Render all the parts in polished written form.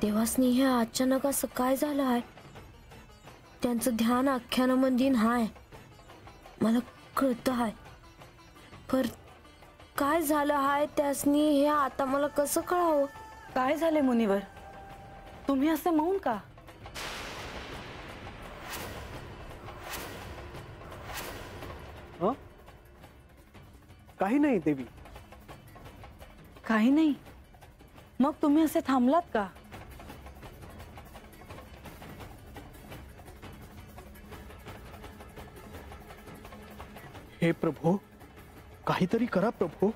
देवासनी हे अचानक असं काय झालं आहे? त्यांचं ध्यान आख्यानामध्ये हाय, मला कळतं आहे, पर काय झालं आहे त्यासनी हे आता मला कसं कळावं? काय झाले मुनिवर, तुम्ही असे मौन का? काही नाही देवी. काही नाही? मग तुम्ही असे थांबलात का? हे प्रभू, काहीतरी करा प्रभू.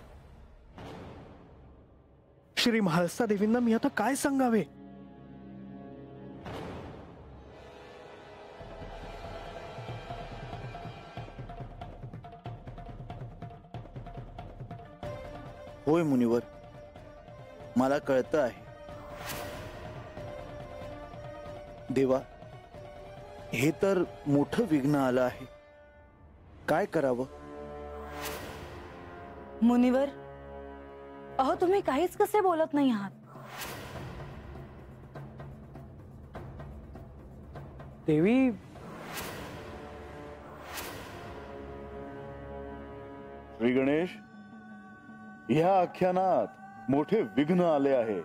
श्री म्हाळसा देवींना मी आता काय सांगावे? होय मुनिवर, मला कळतं आहे. देवा, हे तर मोठं विघ्न आलं आहे. काय करावं? मुनिवर, अहो तुम्ही काहीच कसे बोलत नाही आहात? देवी, श्री गणेश, ह्या आख्यानात मोठे विघ्न आले आहे.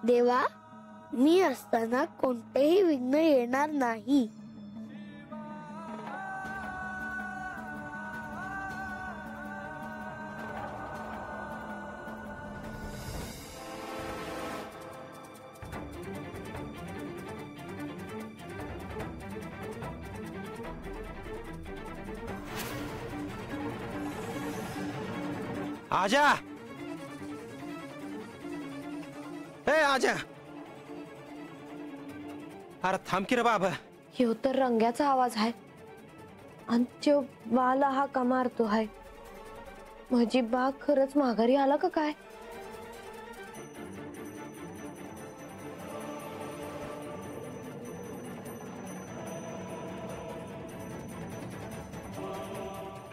देवा, मी असताना कोणतेही विघ्न येणार नाही. आजा, ए आजा, अरे थांब की रे बाबा. ह्यो तर रंग्याचा आवाज आहे आणि त्यो बाला हा का मारतो आहे. माझी बा खरंच माघारी आला का काय?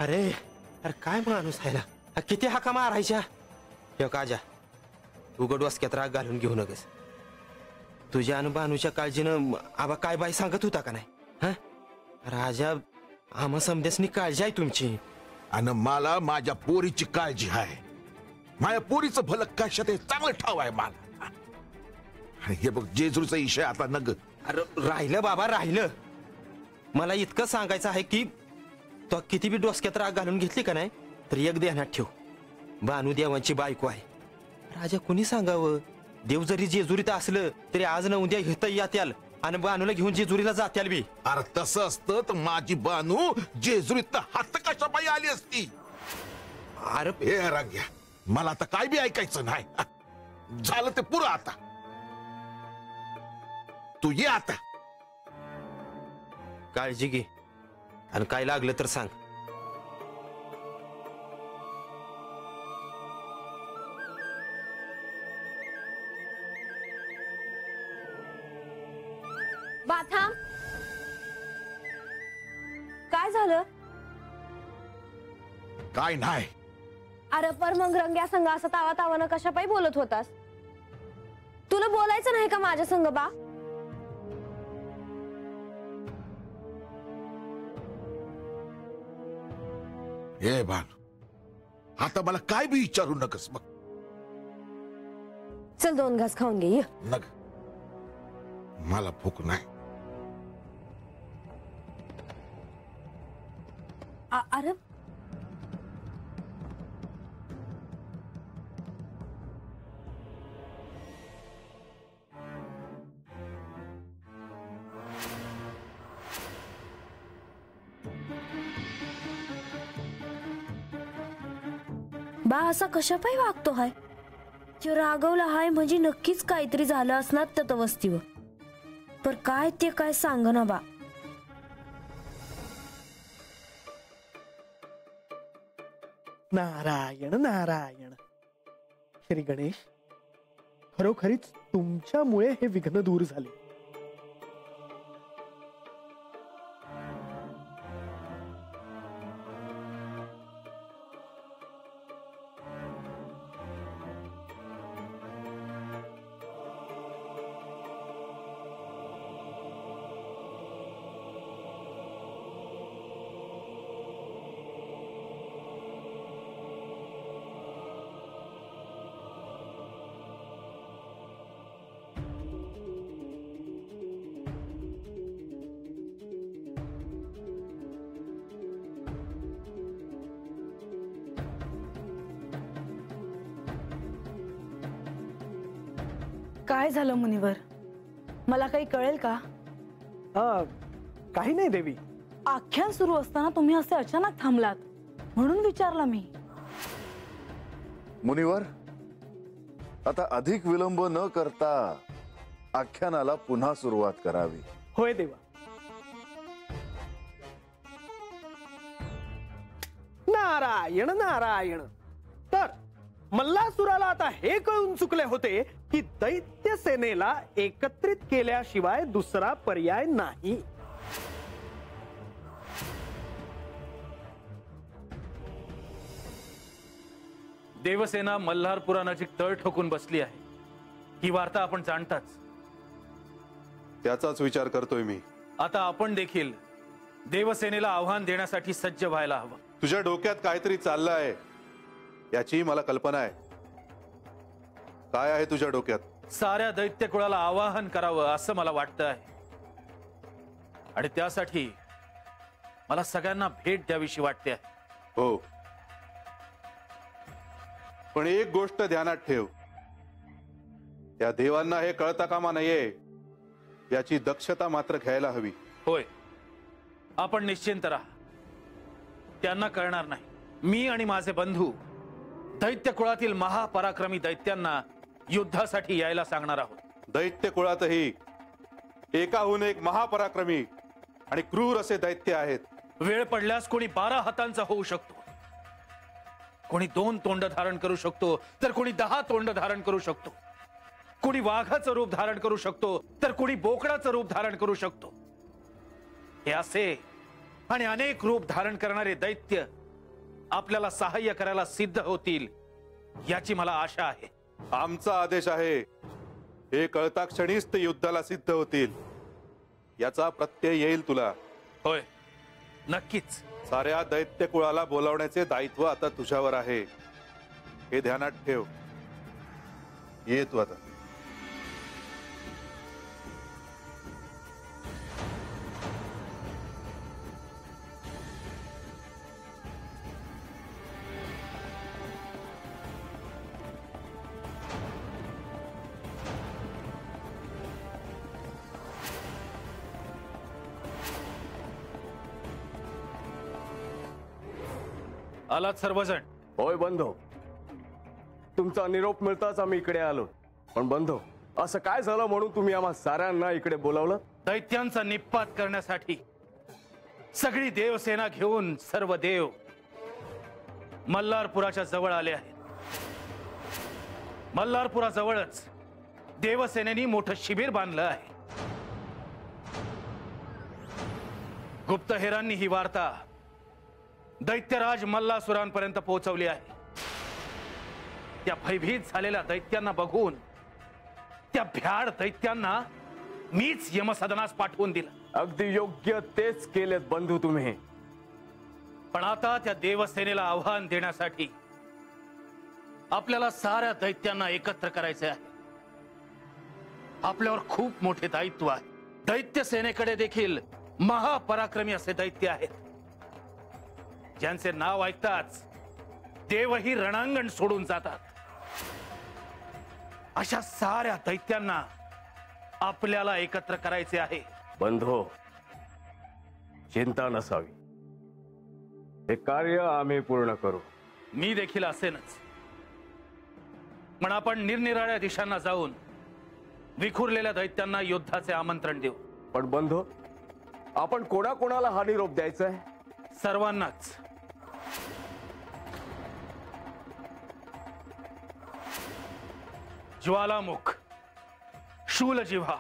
अरे अरे काय माणूस आहे ना, किती हाका मारायच्या. यो काजा, उघड वासक्यात राग घालून घेऊ नकस. तुझ्या आणि बानूच्या काळजीनं आबा काय बाई सांगत होता का नाही? हा राजा, आम्हा समदेसनी काळजी आहे तुमची. आणि मला माझ्या पोरीची काळजी आहे. माझ्या पोरीचं भलं कशात हे चांगलं ठाव आहे मला. आणि हे बघ, जेजुरीचा विषय आता नग. अरे राहिलं बाबा, राहिलं. मला इतकं सांगायचं आहे की तो किती बी डोसक्यात राग घालून घेतली का नाही, तर एक ध्यानात ठेव, बानू देवांची बायको आहे. राजा कुणी सांगावं, देव जरी जेजुरीत असलं तरी आज ना उद्या घेता यात्याल आणि बानूला घेऊन जेजुरीला जात्याल बी. अरे तसं असतं तर माझी बानू जेजुरीत हात कशा पायी आली असती. अरे हे राग्या, मला आता काय बी ऐकायचं नाही. झालं ते पुरं आता. तू ये आता. काळजी घे आणि काय लागलं तर सांग. बाथा, काय झालं? काय नाही. अरे पर मग रंग्या संघ असं तावा तावानं कशा पायी बोलत होतास? तुला बोलायचं नाही का माझ्या संग बा? हे बानू, आता मला काय बी विचारू नकस. मग चल 2 घास खाऊन घे. नग, मला भूक नाही. अरे बा असा कशा पायी वागतो हाय? तो रागवला हाय म्हणजे नक्कीच काहीतरी झालं असणार त्या वस्तीवर. पर काय ते काय सांग ना बा. नारायण नारायण. श्री गणेश, खरोखरीच तुमच्यामुळे हे विघ्न दूर झाले. काय झालं मुनिवर? मला काही कळेल का? काही नाही देवी. आख्यान सुरू असताना तुम्ही असे अचानक थांबलात म्हणून विचारला मी. मुनिवर, आता अधिक विलंब न करता आख्यानाला पुन्हा सुरुवात करावी. होय देवा. नारायण नारायण. तर मल्लासुराला आता हे कळून चुकले होते की दैत्य सेनेला एकत्रित केल्याशिवाय दुसरा पर्याय नाही. देवसेना मल्हारपुरानजीक तळ ठोकून बसली आहे, ही वार्ता आपण जाणताच. त्याचाच विचार करतोय मी. आता आपण देखील देवसेनेला आव्हान देण्यासाठी सज्ज व्हायला हवं. तुझ्या डोक्यात काहीतरी चाललंय याची मला कल्पना आहे. काय आहे तुझ्या डोक्यात? साऱ्या दैत्य कुळाला आवाहन करावं असं मला वाटतं आहे, आणि त्यासाठी मला सगळ्यांना भेट द्यावीशी वाटते आहे. हो, पण एक गोष्ट ध्यानात ठेव. त्या देवांना हे कळता कामा नये याची दक्षता मात्र घ्यायला हवी. होय, आपण निश्चिंत राहा, त्यांना कळणार नाही. मी आणि माझे बंधू दैत्य कुळातील महापराक्रमी दैत्यांना युद्धासाठी यायला सांगणार आहोत. दैत्य कुळातही एकाहून एक महापराक्रमी आणि क्रूर असे दैत्य आहेत. वेळ पडल्यास कोणी 12 हातांचा होऊ शकतो, कोणी 2 तोंड धारण करू शकतो, तर कोणी 10 तोंड धारण करू शकतो. कोणी वाघाचं रूप धारण करू शकतो, तर कोणी बोकडाचं रूप धारण करू शकतो. हे असे आणि अनेक रूप धारण करणारे दैत्य आपल्याला सहाय्य करायला सिद्ध होतील याची मला आशा आहे. आमचा आदेश आहे, हे कळता क्षणीच ते युद्धाला सिद्ध होतील याचा प्रत्यय येईल तुला. होय, नक्कीच. साऱ्या दैत्य कुळाला बोलावण्याचे दायित्व आता तुझ्यावर आहे, हे ध्यानात ठेव. ये तू आता. आलात सर्वजण? होय बंधो, तुमचा निरोप मिळताच आम्ही इकडे आलो. पण बंधो, असं काय झालं म्हणून तुम्ही आम्हा साऱ्यांना इकडे बोलावलं? दैत्यांचा निपात करण्यासाठी सगळी देवसेना घेऊन सर्व देव मल्हारपुराच्या जवळ आले आहेत. मल्हारपुराजवळच देवसेनेनी मोठं शिबिर बांधलं आहे. गुप्तहेरांनी ही वार्ता दैत्यराज मल्लासुरांपर्यंत पोहोचवली आहे. त्या भयभीत झालेल्या दैत्यांना बघून त्या भ्याड दैत्यांना मीच यमसदनास पाठवून दिलं. अगदी योग्य तेच केलेत बंधू तुम्ही. पण आता त्या देवसेनेला आव्हान देण्यासाठी आपल्याला साऱ्या दैत्यांना एकत्र करायचे आहे. आपल्यावर खूप मोठे दायित्व आहे. दैत्य सेनेकडे देखील महापराक्रमी असे दैत्य आहेत, ज्यांचे नाव ऐकताच देवही रणांगण सोडून जातात. अशा साऱ्या दैत्यांना आपल्याला एकत्र करायचे आहे. बंधो, चिंता नसावी, हे कार्य आम्ही पूर्ण करू. मी देखील असेनच. पण आपण निरनिराळ्या दिशांना जाऊन विखुरलेल्या दैत्यांना युद्धाचे आमंत्रण देऊ. पण बंधो, आपण कोणाकोणाला हा निरोप द्यायचा आहे? सर्वांनाच. ज्वालामुख, शूलजिव्हा,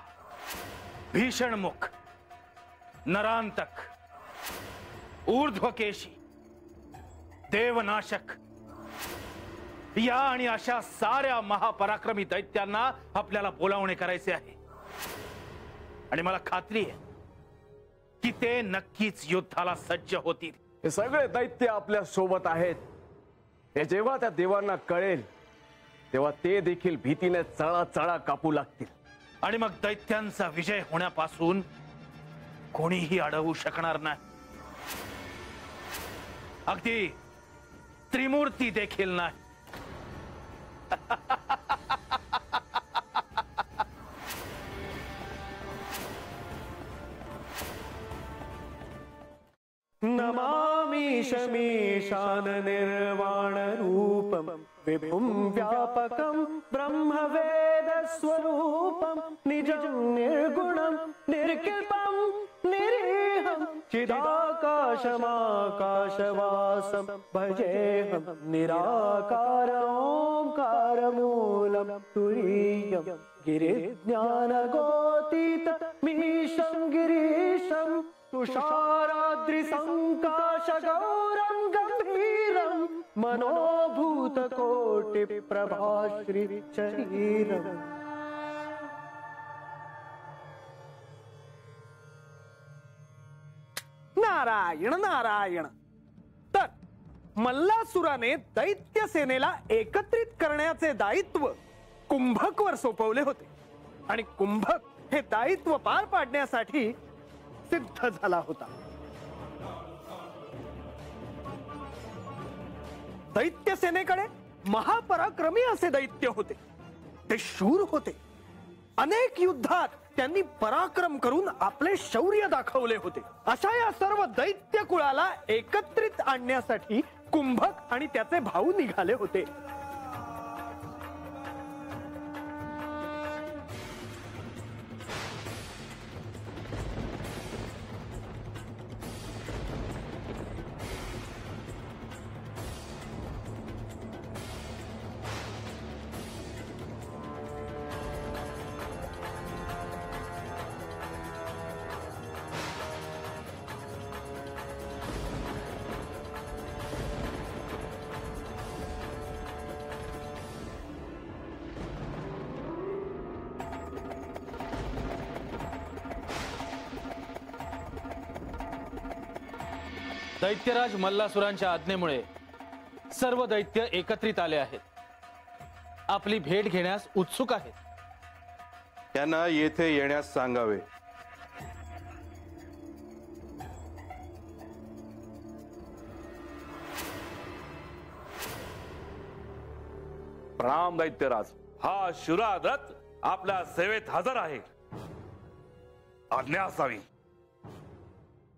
भीषणमुख, नरांतक, ऊर्ध्वकेशी, देवनाशक या आणि अशा साऱ्या महापराक्रमी दैत्यांना आपल्याला बोलावणे करायचे आहे. आणि मला खात्री आहे की ते नक्कीच युद्धाला सज्ज होतील. हे सगळे दैत्य आपल्या सोबत आहेत. हे जेव्हा त्या देवांना कळेल तेव्हा ते देखील भीतीने चळा चळा कापू लागतील. आणि मग दैत्यांचा विजय होण्यापासून कोणीही अडवू शकणार नाही. अगदी त्रिमूर्ती देखील नाही. ईशमीशान निर्वाण रूपम विभुम व्यापकम ब्रह्म वेद स्वरूपम निजं निर्गुणम निर्किल्पम निरीहम चिदाकाशमाकाशवासम भजेहम निराकार ओंकार मूलम तुरीयम गिरिज्ञानगोतीत मीशं गिरीशं तुषाराद्रिसंकाश गौरं गंभीरं मनोभूतकोटि प्रभाश्री शरीरम्। नारायण नारायण। तर मल्लासुराने दैत्य सेनेला एकत्रित करण्याचे दायित्व कुंभकवर सोपवले होते आणि कुंभक हे दायित्व पार पाडण्यासाठी सिद्ध झाला होता। दैत्य सेनेकडे महापराक्रमी असे दैत्य होते, ते शूर होते। अनेक युद्धात त्यांनी पराक्रम करून आपले शौर्य दाखवले होते। अशा या सर्व दैत्य कुळाला एकत्रित आणण्यासाठी कुंभक आणि त्याचे भाऊ निघाले होते। दैत्यराज मल्लासुरांच्या आज्ञेमुळे सर्व दैत्य एकत्रित आले आहेत, आपली भेट घेण्यास उत्सुक आहेत। त्यांना येथे येण्यास सांगावे। प्रणाम दैत्यराज, हा शूराद्रथ आपल्या सेवेत हजर आहे, आज्ञा असावी।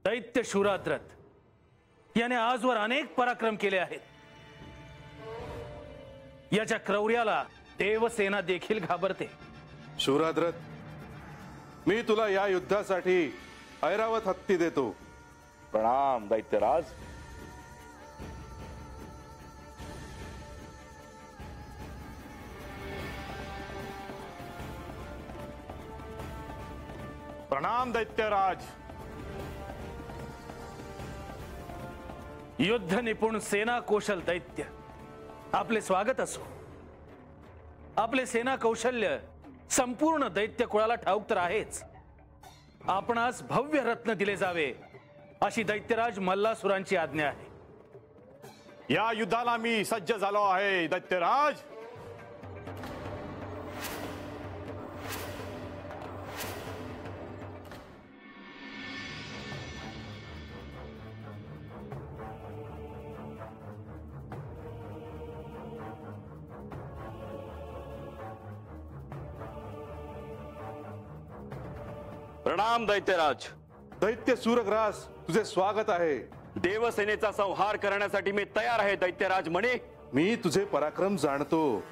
दैत्य शूराद्रथ याने आजवर अनेक पराक्रम केले आहेत। याच्या क्रौर्याला देवसेना देखील घाबरते। शूराद्रथ, मी तुला या युद्धासाठी ऐरावत हत्ती देतो। प्रणाम दैत्यराज। प्रणाम दैत्यराज। युद्ध निपुण सेना कौशल दैत्य, आपले स्वागत असो। आपले सेना कौशल्य संपूर्ण दैत्य कुळाला ठाऊक तर आहेच। आपणास भव्य रत्न दिले जावे अशी दैत्यराज मल्लासुरांची आज्ञा आहे। या युद्धाला मी सज्ज झालो आहे दैत्यराज। प्रणाम दैत्यराज। दैत्य सूरग्रास, तुझे स्वागत आहे। देवसेनेचा संहार करण्यासाठी मी तयार आहे दैत्यराज म्हणे। मी तुझे पराक्रम जाणतो।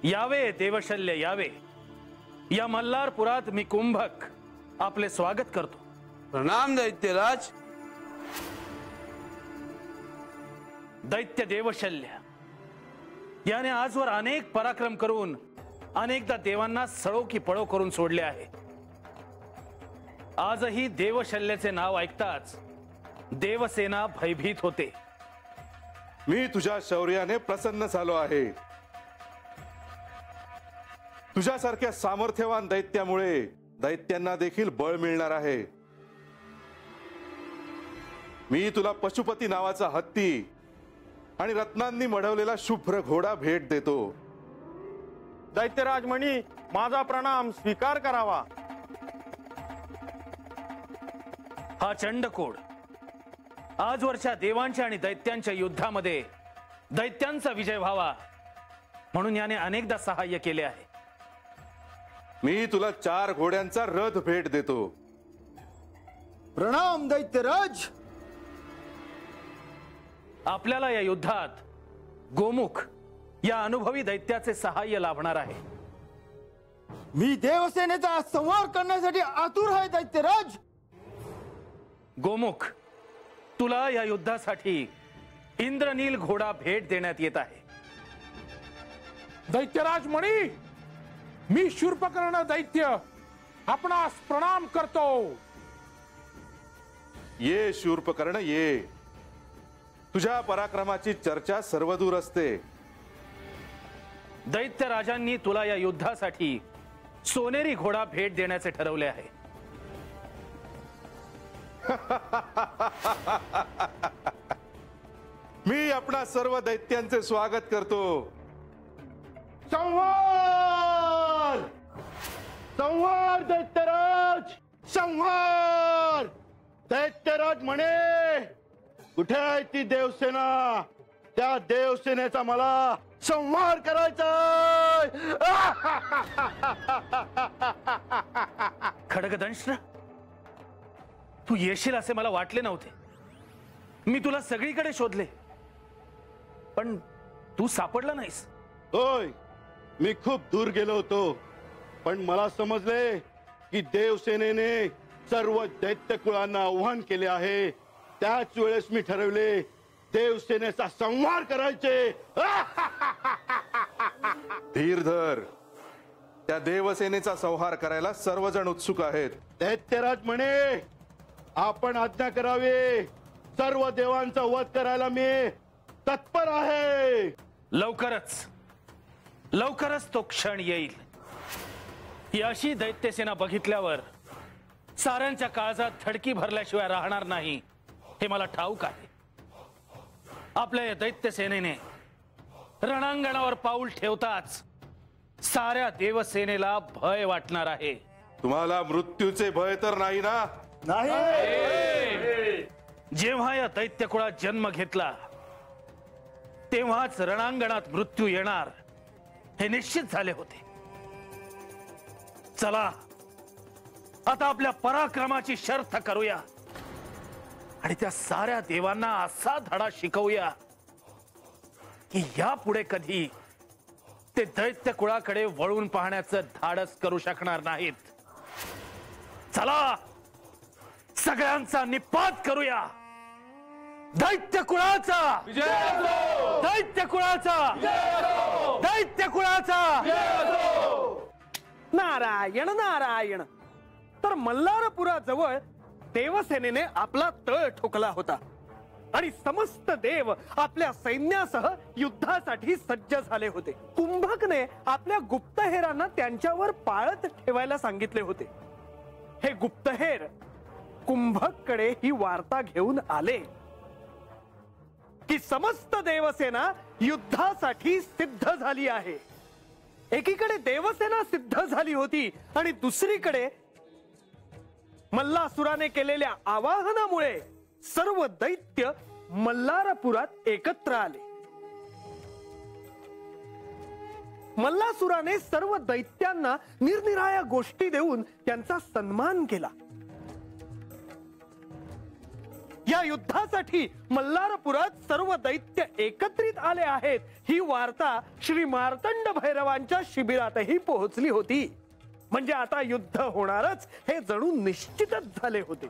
यावे देवशल्य यावे। या मल्हारपुरात मी कुंभक आपले स्वागत करतो। प्रणाम दैत्यराज। दैत्य देवशल्य याने आजवर अनेक पराक्रम करून अनेकदा देवांना सळो की पळो करून सोडले आहे। आजही देवशल्याचे नाव ऐकताच देवसेना भयभीत होते। मी तुझ्या शौर्याने प्रसन्न झालो आहे। तुझ्यासारख्या सामर्थ्यवान दैत्यामुळे दैत्यांना देखील बळ मिळणार आहे। मी तुला पशुपती नावाचा हत्ती आणि रत्नांनी मढवलेला शुभ्र घोडा भेट देतो। दैत्यराज म्हणी माझा प्रणाम स्वीकार करावा। हा चंडकोड आजवरच्या देवांच्या आणि दैत्यांच्या युद्धामध्ये दैत्यांचा विजय व्हावा म्हणून याने अनेकदा सहाय्य केले आहे। मी तुला 4 घोड्यांचा रथ भेट देतो। प्रणाम दैत्यराज। आपल्याला या युद्धात गोमुख या अनुभवी दैत्याचे सहाय्य लाभणार आहे. मी देवसेनेचा संहार करण्यासाठी आतुर आहे दैत्यराज. गोमुख, तुला या युद्धासाठी इंद्रनील घोडा भेट देण्यात येत आहे. दैत्यराज मणी, मी शूर्पकर्ण दैत्य आपणास प्रणाम करतो. ये शूर्पकर्ण ये. तुझ्या पराक्रमाची चर्चा सर्वदूर असते. दैत्य राजांनी तुला या युद्धासाठी सोनेरी घोडा भेट देण्याचे ठरवले आहे. मी आपणा सर्व दैत्यांचे स्वागत करतो. संहार संहार दैत्यराज संहार. दैत्यराज म्हणे, कुठे आहे ती देवसेना? त्या देवसेनेचा मला संहार करायचा. खड्गदंश, तू येशील असे मला वाटले नव्हते. मी तुला सगळीकडे शोधले, पण तू सापडला नाहीस. होय, मी खूप दूर गेलो होतो, पण मला समजले की देवसेनेने सर्व दैत्य कुळांना आव्हान केले आहे. त्याच वेळेस मी ठरवले देवसेनेचा संहार करायचे. धीर धर. त्या देवसेनेचा संहार करायला सर्वजण उत्सुक आहेत. दैत्यराज म्हणे, आपण आज्ञा करावी. सर्व देवांचा वध करायला मी तत्पर आहे. लवकरच लवकरच तो क्षण येईल. ही अशी दैत्यसेना बघितल्यावर साऱ्यांच्या काळजात धडकी भरल्याशिवाय राहणार नाही, हे मला ठाऊक आहे. आपल्या या दैत्यसेनेने रणांगणावर पाऊल ठेवताच साऱ्या देवसेनेला भय वाटणार आहे. तुम्हाला मृत्यूचे भय तर नाही ना? नाही. जेव्हा या दैत्यकुळात जन्म घेतला तेव्हाच रणांगणात मृत्यू येणार हे निश्चित झाले होते. चला आता आपल्या पराक्रमाची शर्थ करूया आणि त्या साऱ्या देवांना असा धडा शिकवूया की यापुढे कधी ते दैत्य कुळाकडे वळून पाहण्याचं धाडस करू शकणार नाहीत. चला सगळ्यांचा निपात करूया. दैत्य कुळाचा दैत्य कुळाचा दैत्य कुळाचा. नारायण नारायण. तर मल्हारपुराजवळ देवसेनेने आपला तळ ठोकला होता आणि समस्त देव आपल्या सैन्यासह युद्धासाठी सज्ज झाले होते. कुंभकने आपल्या गुप्तहेरांना त्यांच्यावर पाळत ठेवायला सांगितले होते. हे गुप्तहेर कुंभककडे ही वार्ता घेऊन आले की समस्त देवसेना युद्धासाठी सिद्ध झाली आहे. एकीकडे देवसेना सिद्ध झाली होती आणि दुसरीकडे मल्लासुराने केलेल्या आवाहनामुळे सर्व दैत्य मल्हारपुरात एकत्र आले. मल्लासुराने सर्व दैत्यांना निरनिराळ्या गोष्टी देऊन त्यांचा सन्मान केला. या युद्धासाठी मल्हारपुरात सर्व दैत्य एकत्रित आले आहेत ही वार्ता श्री मार्तंड भैरवांच्या शिबिरातही पोहोचली होती. म्हणजे आता युद्ध होणारच हे जणू निश्चितच झाले होते.